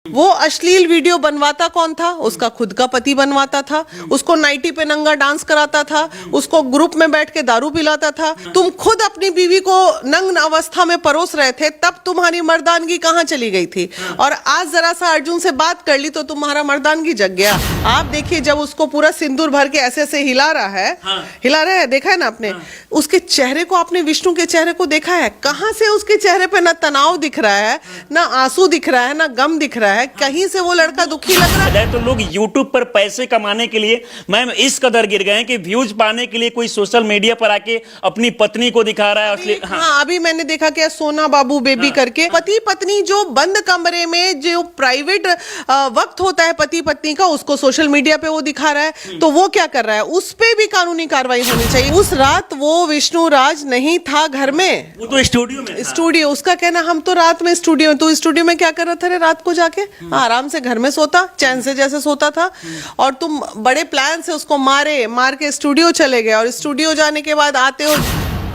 वो अश्लील वीडियो बनवाता कौन था? उसका खुद का पति बनवाता था। उसको नाइटी पे नंगा डांस कराता था, उसको ग्रुप में बैठ के दारू पिलाता था। तुम खुद अपनी बीवी को नग्न अवस्था में परोस रहे थे, तब तुम्हारी मर्दानगी कहाँ चली गई थी? और आज जरा सा अर्जुन से बात कर ली तो तुम्हारा मर्दानगी जग गया। आप देखिए, जब उसको पूरा सिंदूर भर के ऐसे ऐसे हिला रहा है, हिला रहा है, देखा है ना आपने? उसके चेहरे को, आपने विष्णु के चेहरे को देखा है? कहाँ से उसके चेहरे पे ना तनाव दिख रहा है, ना आंसू दिख रहा है, ना गम दिख रहा है। कहीं से वो लड़का दुखी लग रहा है। तो लोग YouTube पर पैसे कमाने के लिए मैम इस कदर गिर गए हैं कि व्यूज पाने के लिए कोई सोशल मीडिया पर आके अपनी पत्नी को दिखा रहा है। हाँ, अभी मैंने देखा क्या, सोना बाबू बेबी करके पति पत्नी जो बंद कमरे में जो प्राइवेट वक्त होता है पति पत्नी का, उसको सोशल मीडिया पे वो दिखा रहा है। तो वो क्या कर रहा है? उस पे भी कानूनी कार्रवाई होनी चाहिए। उस रात वो विष्णु राज नहीं था घर में, वो तो स्टूडियो में था। स्टूडियो, उसका कहना हम तो रात में स्टूडियो में। तो स्टूडियो में क्या कर रहा था रे रात को जाके? आराम से घर में सोता, चैन से जैसे सोता था। और तुम बड़े प्लान से उसको मार के स्टूडियो चले गए, और स्टूडियो जाने के बाद आते हो।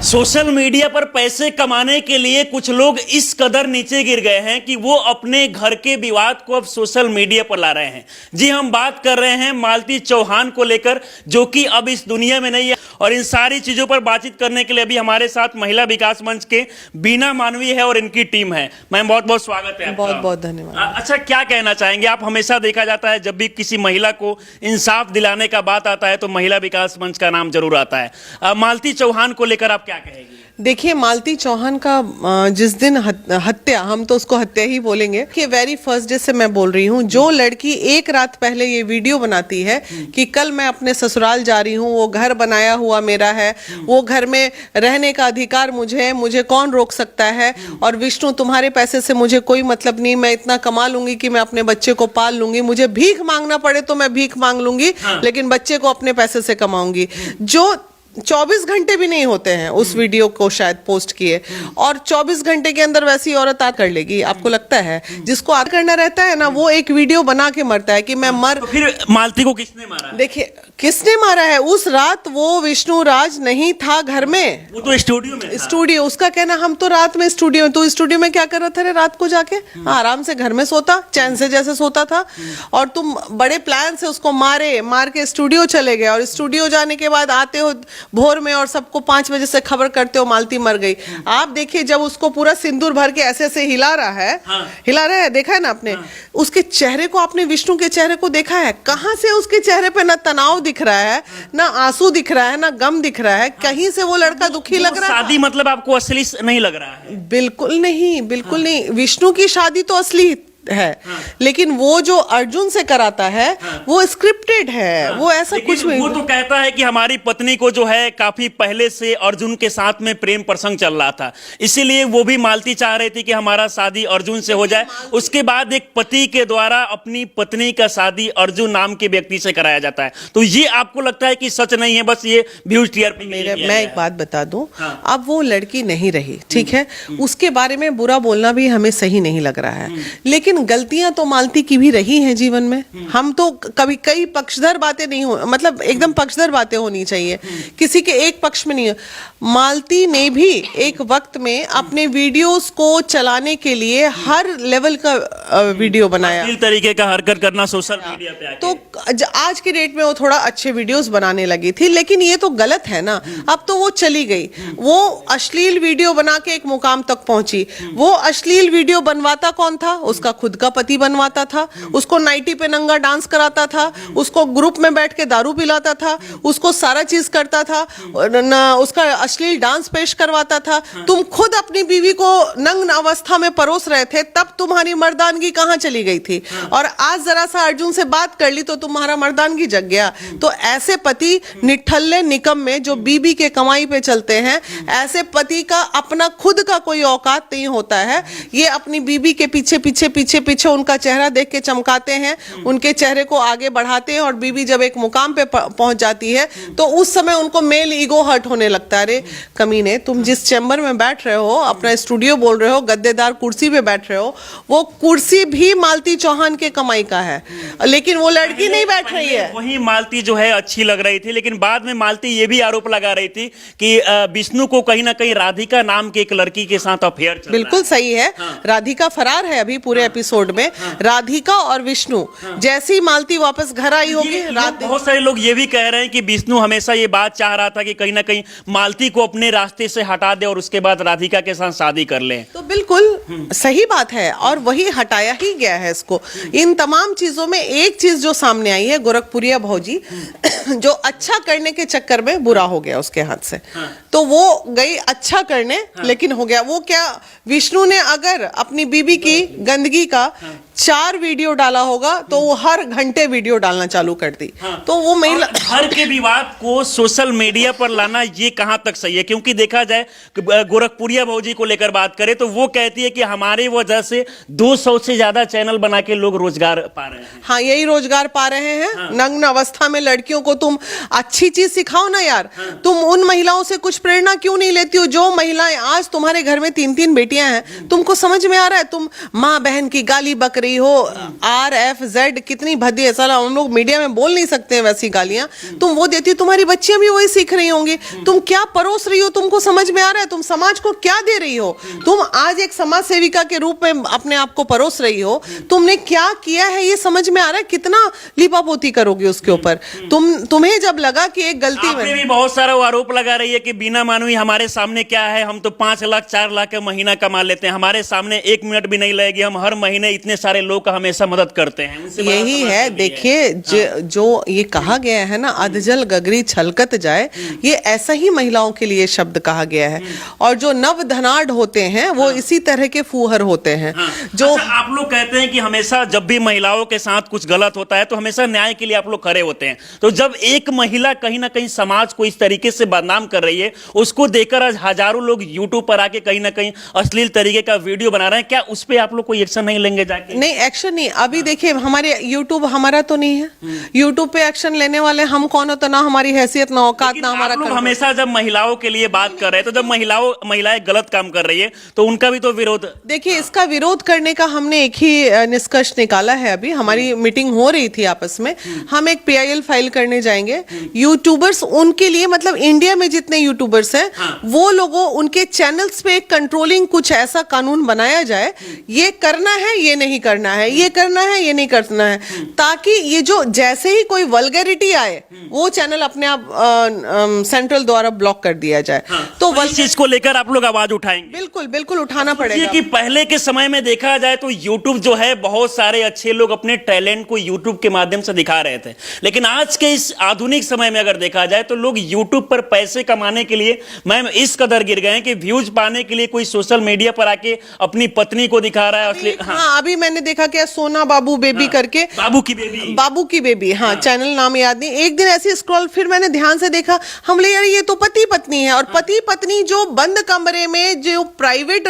सोशल मीडिया पर पैसे कमाने के लिए कुछ लोग इस कदर नीचे गिर गए हैं कि वो अपने घर के विवाद को अब सोशल मीडिया पर ला रहे हैं। जी, हम बात कर रहे हैं मालती चौहान को लेकर, जो कि अब इस दुनिया में नहीं है। और इन सारी चीजों पर बातचीत करने के लिए अभी हमारे साथ महिला विकास मंच के बीना मानवी है और इनकी टीम है। मैम, बहुत बहुत स्वागत है आपका। बहुत बहुत धन्यवाद। अच्छा, क्या कहना चाहेंगे आप? हमेशा देखा जाता है जब भी किसी महिला को इंसाफ दिलाने का बात आता है तो महिला विकास मंच का नाम जरूर आता है। मालती चौहान को लेकर आप क्या कहेगी? देखिए, मालती चौहान का जिस दिन हत्या, हम तो उसको हत्या ही बोलेंगे, कि वेरी फर्स्ट डे से मैं बोल रही हूँ, जो लड़की एक रात पहले ये वीडियो बनाती है कि कल मैं अपने ससुराल जा रही हूँ, वो घर बनाया हुआ मेरा है, वो घर में रहने का अधिकार मुझे है, मुझे कौन रोक सकता है, और विष्णु तुम्हारे पैसे से मुझे कोई मतलब नहीं, मैं इतना कमा लूंगी कि मैं अपने बच्चे को पाल लूंगी, मुझे भीख मांगना पड़े तो मैं भीख मांग लूंगी, लेकिन बच्चे को अपने पैसे से कमाऊंगी। जो 24 घंटे भी नहीं होते हैं उस वीडियो को शायद पोस्ट किए, और 24 घंटे के अंदर वैसी औरत आ कर लेगी? आपको लगता है? जिसको आगे करना रहता है ना, वो एक वीडियो बना के मरता है कि मैं तो फिर मालती को किसने मारा? देखिए, किसने मारा है? उस रात वो विष्णु राज नहीं था घर में, वो तो स्टूडियो में था। स्टूडियो, उसका कहना हम तो रात में स्टूडियो में। तो स्टूडियो में क्या कर रहा था रे रात को जाके? आराम से घर में सोता, चैन से जैसे सोता था। और तुम बड़े प्लान से उसको मार के स्टूडियो चले गए, और स्टूडियो जाने के बाद आते हो भोर में और सबको 5 बजे से खबर करते हो मालती मर गई। आप देखिए, जब उसको पूरा सिंदूर भर के ऐसे ऐसे हिला रहा है, हिला रहा है, देखा है ना आपने? उसके चेहरे को, आपने विष्णु के चेहरे को देखा है? कहाँ से उसके चेहरे पे ना तनाव दिख रहा है, ना आंसू दिख रहा है, ना गम दिख रहा है। कहीं से वो लड़का दुखी लग रहा है। शादी मतलब आपको असली नहीं लग रहा है? बिल्कुल नहीं, बिल्कुल नहीं। विष्णु की शादी तो असली है, लेकिन वो जो अर्जुन से कराता है वो स्क्रिप्टेड है। वो ऐसा कुछ नहीं। वो तो कहता है कि हमारी पत्नी को जो है काफी पहले से अर्जुन के साथ में प्रेम प्रसंग चल रहा था, इसीलिए वो भी मालती चाह रही थी कि हमारा शादी अर्जुन से हो जाए। उसके बाद एक पति के द्वारा अपनी पत्नी का शादी अर्जुन नाम के व्यक्ति से कराया जाता है। तो ये आपको लगता है कि सच नहीं है, बस ये व्यूज टीआरपी? मैं एक बात बता दूं, अब वो लड़की नहीं रही, ठीक है, उसके बारे में बुरा बोलना भी हमें सही नहीं लग रहा है, लेकिन गलतियां तो मालती की भी रही हैं जीवन में। हम तो कभी कई पक्षधर बातें नहीं हो, मतलब एकदम पक्षधर बातें होनी चाहिए, किसी के एक पक्ष में नहीं। मालती ने भी एक वक्त में अपने वीडियोस को चलाने के लिए हर लेवल का वीडियो बनाया, इस तरीके का हरकत करना सोशल मीडिया पे आके। तो आज के डेट में वो थोड़ा अच्छे वीडियोस बनाने लगी थी, लेकिन ये तो गलत है ना। अब तो वो चली गई, वो अश्लील वीडियो बना के एक मुकाम तक पहुंची। वो अश्लील वीडियो बनवाता कौन था? उसका खुद का पति बनवाता था, उसको नाइटी पे नंगा डांस कराता था, उसको ग्रुप में बैठ के दारू पिलाता था, उसको सारा चीज करता था, उसका अश्लील डांस पेश करवाता था। तुम खुद अपनी बीवी को नग्न अवस्था में परोस रहे थे, तब तुम्हारी मर्दानगी कहाँ चली गई थी? और आज जरा सा अर्जुन से बात कर ली तो तुम्हारा मर्दानगी जग गया। तो ऐसे पति निठल्ले निकम्मे जो बीबी के कमाई पे चलते हैं, ऐसे पति का अपना खुद का कोई औकात नहीं होता है। ये अपनी बीबी के पीछे पीछे पीछे पीछे उनका चेहरा देख के चमकाते हैं, उनके चेहरे को आगे बढ़ाते हैं, और बीबी जब एक मुकाम पे पहुंच जाती है तो उस समय उनको मेल ईगो हर्ट होने लगता है। अरे कमीने, तुम जिस चैम्बर में बैठ रहे हो, अपना स्टूडियो बोल रहे हो, गद्देदार कुर्सी पे बैठ रहे हो, वो कुर्सी भी मालती चौहान के कमाई का है, लेकिन वो लड़की नहीं बैठ रही है। वही मालती जो है अच्छी लग रही थी, लेकिन बाद में मालती ये भी आरोप लगा रही थी कि विष्णु को कहीं ना कहीं राधिका नाम की एक लड़की के साथ अफेयर चल रहा है। बिल्कुल सही है। राधिका फरार है अभी पूरे एपिसोड में। राधिका और विष्णु जैसी मालती वापस घर आई होगी, बहुत सारे लोग ये भी कह रहे हैं कि विष्णु हमेशा ये बात चाह रहा था कि कहीं ना कहीं मालती को अपने रास्ते से हटा दे और उसके बाद राधिका के साथ शादी कर ले। तो बिल्कुल सही बात है, और वही हटाया ही गया है इसको। इन तमाम चीजों में एक चीज जो सामने आई है, गोरखपुरिया भौजी जो अच्छा करने के चक्कर में बुरा हो गया उसके हाथ से। तो वो गई अच्छा करने, लेकिन हो गया वो क्या, विष्णु ने अगर अपनी बीबी की गंदगी का 4 वीडियो डाला होगा तो वो हर घंटे वीडियो डालना चालू कर दी। तो वो महिला घर के विवाद को सोशल मीडिया पर लाना ये कहां तक सही है? क्योंकि देखा जाए गोरखपुरिया भौजी को लेकर बात करें तो वो कहती है कि हमारे वजह से 200 से ज्यादा चैनल बना के लोग रोजगार पा रहे हैं। हाँ, यही रोजगार पा रहे हैं। नग्न अवस्था में लड़कियों को तुम अच्छी चीज सिखाओ ना यार। तुम उन महिलाओं से कुछ प्रेरणा क्यों नहीं लेती हो जो महिलाएं आज तुम्हारे घर में 3-3 बेटियां हैं? तुमको समझ में आ रहा है? तुम माँ बहन की गाली बक रही हो, RFZ कितनी भद्दी है साला, हम लोग मीडिया में बोल नहीं सकते हैं वैसी गालियां, तुम वो देती हो, तुम्हारी बच्चियां भी वही सीख रही होंगी। तुम क्या परोस रही हो तुमको समझ में आ रहा है? तुम समाज को क्या दे रही हो? तुम आज एक समाज सेविका के रूप में अपने आप को परोस रही हो, तुमने क्या किया है ये समझ में आ रहा है? कितना लिपापोती करोगे उसके ऊपर? तुम्हें जब लगा कि एक गलती आपने भी बहुत सारा आरोप लगा रही है कि बिना मानवी हमारे सामने क्या है, हम तो 5 लाख 4 लाख का महीना कमा लेते हैं, हमारे सामने 1 मिनट भी नहीं लगेगी, हम हर महीने इतने सारे लोग का हमेशा मदद करते हैं। यही है, देखिए जो ये कहा गया है ना, अधजल गगरी छलकत जाए, ये ऐसा ही महिलाओं के लिए शब्द कहा गया है। और जो नव धनाढ़ होते हैं वो इसी तरह के फूहर होते हैं। जो अच्छा, आप लोग कहते हैं कि हमेशा जब भी महिलाओं के साथ कुछ गलत होता है तो हमेशा न्याय के लिए आप लोग खड़े होते हैं। तो जब एक महिला कहीं ना कहीं समाज को इस तरीके से बदनाम कर रही है, उसको देखकर आज हजारों लोग यूट्यूब पर आके कहीं ना कहीं अश्लील तरीके का वीडियो बना रहे हैं, क्या उस पर आप लोग कोई एक्शन नहीं लेंगे जाके? नहीं, एक्शन नहीं। अभी देखिए, हमारे यूट्यूब हमारा तो नहीं है, यूट्यूब पे एक्शन लेने वाले हम कौन हो? तो ना हमारी हैसियत, ना औकात, ना हमारा। लोग हमेशा जब महिलाओं के लिए बात कर रहे हैं तो जब महिलाएं गलत काम कर रही है तो उनका भी तो विरोध। देखिए, इसका विरोध करने का हमने एक ही निष्कर्ष निकाला है। अभी हमारी मीटिंग हो रही थी आपस में, हम एक PIL फाइल करने जाएंगे। यूट्यूबर्स उनके लिए, मतलब इंडिया में जितने यूट्यूबर्स हैं वो लोगों, उनके चैनल्स पे एक कंट्रोलिंग कुछ ऐसा कानून बनाया जाए, ये करना है, ये नहीं करना है, ये करना है, ये नहीं करना है, ताकि ये जो जैसे ही कोई वल्गैरिटी आए वो चैनल अपने आप सेंट्रल द्वारा ब्लॉक कर दिया जाए। तो इस चीज को लेकर आप लोग आवाज उठाएंगे? बिल्कुल बिल्कुल उठाना पड़ेगा। कि पहले के समय में देखा जाए तो YouTube जो है, बहुत सारे अच्छे लोग अपने टैलेंट को YouTube के माध्यम से दिखा रहे थे, लेकिन आज के इस आधुनिक समय में अगर देखा जाए तो लोग YouTube पर पैसे कमाने के लिए मैम इस कदर गिर गए हैं कि व्यूज पाने के लिए कोई सोशल मीडिया पर आके अपनी पत्नी को दिखा रहा है। हाँ, अभी मैंने देखा क्या, सोना बाबू बेबी करके, बाबू की बेबी, हाँ, चैनल नाम याद नहीं। एक दिन ऐसी स्क्रॉल, फिर मैंने ध्यान से देखा, हम ले यार ये तो पति पत्नी है। और पति पत्नी जो बंद कमरे में जो प्राइवेट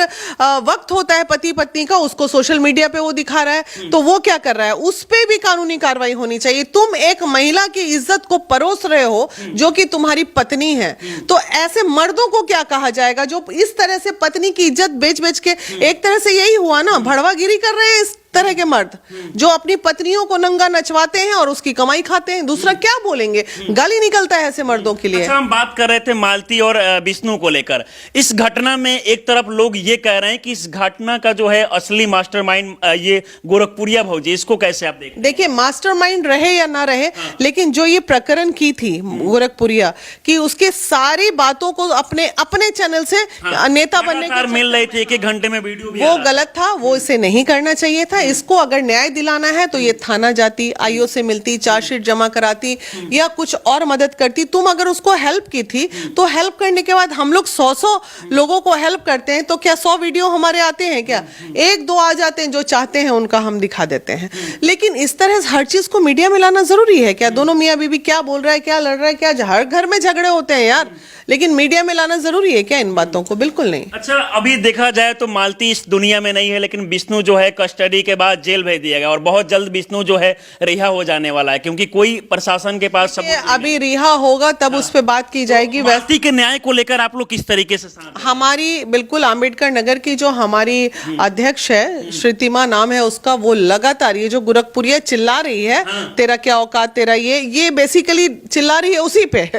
वक्त होता है पति पत्नी का, उसको सोशल मीडिया पे वो दिखा रहा है। तो वो क्या कर रहा है? उस पे भी कानूनी कार्रवाई होनी चाहिए। तुम एक महिला की इज्जत को परोस रहे हो जो कि तुम्हारी पत्नी है, तो ऐसे मर्दों को क्या कहा जाएगा जो इस तरह से पत्नी की इज्जत बेच बेच के, एक तरह से यही हुआ ना, भड़वागिरी कर रहे हैं इस तरह के मर्द जो अपनी पत्नियों को नंगा नचवाते हैं और उसकी कमाई खाते हैं। दूसरा क्या बोलेंगे? गाली निकलता है ऐसे मर्दों के लिए। अच्छा, हम बात कर रहे थे मालती और विष्णु को लेकर। इस घटना में एक तरफ लोग ये कह रहे हैं कि इस घटना का जो है असली मास्टरमाइंड ये गोरखपुरिया भौजी, इसको कैसे आप देखते हैं? देखिए, मास्टरमाइंड रहे या ना रहे, लेकिन जो ये प्रकरण की थी गोरखपुरिया की, उसके सारी बातों को अपने चैनल से नेता बनने के मिल रही थी, 1-1 घंटे में वीडियो भी वो गलत था। वो इसे नहीं करना चाहिए था। इसको अगर न्याय दिलाना है तो ये थाना जाती, IO से मिलती, चार्जशीट जमा कराती या कुछ और मदद करती। तुम अगर उसको हेल्प की थी तो हेल्प करने के बाद हम लोग 100 लोगों को हेल्प करते हैं तो क्या 100 वीडियो हमारे आते हैं? क्या 1-2 आ जाते हैं जो चाहते हैं उनका हम दिखा देते हैं। लेकिन इस तरह हर चीज को मीडिया में लाना जरूरी है क्या? दोनों मियाँ बीवी क्या बोल रहा है, क्या लड़ रहा है, क्या हर घर में झगड़े होते हैं यार। लेकिन मीडिया में लाना जरूरी है क्या इन बातों को? बिल्कुल नहीं। अच्छा, अभी देखा जाए तो मालती इस दुनिया में नहीं है, लेकिन विष्णु जो है कस्टडी के बाद जेल भेज दिया गया और बहुत जल्द विष्णु जो है रिहा हो जाने वाला है, क्योंकि कोई प्रशासन के पास सबूत नहीं अभी रिहा होगा तब उस पर बात की जाएगी। मालती के न्याय को लेकर आप लोग किस तरीके से साथ हैं? हमारी बिल्कुल आम्बेडकर नगर की जो हमारी अध्यक्ष है, श्रुतिमा नाम है उसका, वो लगातार ये जो गोरखपुरिया चिल्ला रही है तेरा क्या औकात, तेरा ये बेसिकली चिल्ला रही है उसी पे,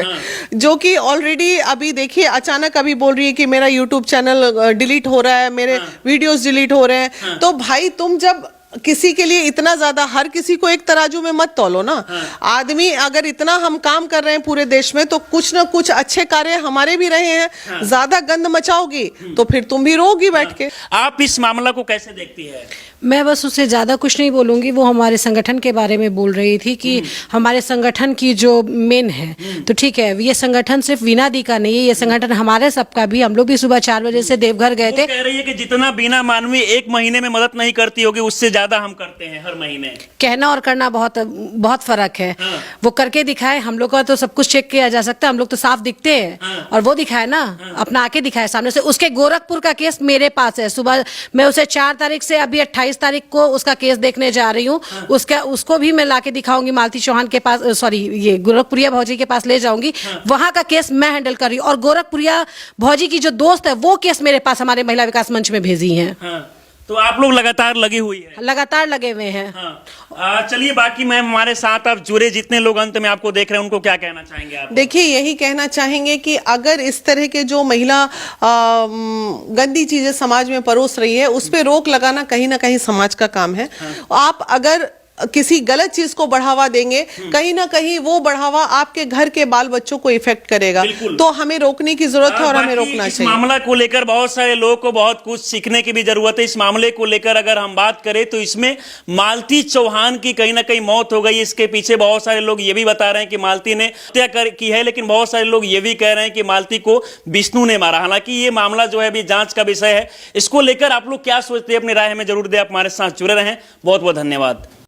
जो कि ऑलरेडी अभी देखिए अचानक अभी बोल रही है कि मेरा यूट्यूब चैनल डिलीट हो रहा है, मेरे वीडियोस डिलीट हो रहे हैं। तो भाई तुम जब किसी के लिए इतना ज्यादा, हर किसी को एक तराजू में मत तौलो ना। आदमी अगर इतना हम काम कर रहे हैं पूरे देश में, तो कुछ ना कुछ अच्छे कार्य हमारे भी रहे हैं। ज्यादा गंद मचाओगी तो फिर तुम भी रोगी बैठ के। आप इस मामला को कैसे देखती है? मैं बस उससे ज़्यादा कुछ नहीं बोलूँगी। वो हमारे संगठन के बारे में बोल रही थी कि हमारे संगठन की जो मेन है, तो ठीक है, ये संगठन सिर्फ वीना दी का नहीं है, ये संगठन हमारे सबका भी। हम लोग भी सुबह 4 बजे से देवघर गए थे। कह रही है कि जितना बीना मानवी एक महीने में मदद नहीं करती होगी, उससे ज्यादा हम करते हैं हर महीने। कहना और करना बहुत बहुत फर्क है। वो करके दिखाए। हम लोग का तो सब कुछ चेक किया जा सकता है, हम लोग तो साफ दिखते हैं। और वो दिखाए ना, अपना आके दिखाए सामने से। उसके गोरखपुर का केस मेरे पास है। सुबह मैं उसे 4 तारीख से अभी 28 तारीख को उसका केस देखने जा रही हूँ। उसको भी मैं लाके दिखाऊंगी मालती चौहान के पास, सॉरी ये गोरखपुरिया भौजी के पास ले जाऊंगी। वहां का केस मैं हैंडल कर रही हूँ और गोरखपुरिया भौजी की जो दोस्त है वो केस मेरे पास हमारे महिला विकास मंच में भेजी है। तो आप लोग लगातार लगी हुई है? लगातार लगे हुए हैं। चलिए, बाकी मैम हमारे साथ आप जुड़े जितने लोग अंत में आपको देख रहे हैं, उनको क्या कहना चाहेंगे आप? देखिए, यही कहना चाहेंगे कि अगर इस तरह के जो महिला गंदी चीजें समाज में परोस रही है, उस पर रोक लगाना कहीं ना कहीं समाज का काम है। आप अगर किसी गलत चीज को बढ़ावा देंगे, कहीं ना कहीं वो बढ़ावा आपके घर के बाल बच्चों को इफेक्ट करेगा। तो हमें रोकने की जरूरत है और हमें रोकना इस चाहिए। मामला को लेकर बहुत सारे लोगों को बहुत कुछ सीखने की भी जरूरत है। इस मामले को लेकर अगर हम बात करें तो इसमें मालती चौहान की कहीं ना कहीं मौत हो गई। इसके पीछे बहुत सारे लोग ये भी बता रहे हैं कि मालती ने हत्या की है, लेकिन बहुत सारे लोग ये भी कह रहे हैं कि मालती को विष्णु ने मारा। हालांकि ये मामला जो है अभी जांच का विषय है। इसको लेकर आप लोग क्या सोचते हैं, अपनी राय हमें जरूर दें। आप हमारे साथ जुड़े रहें। बहुत बहुत धन्यवाद।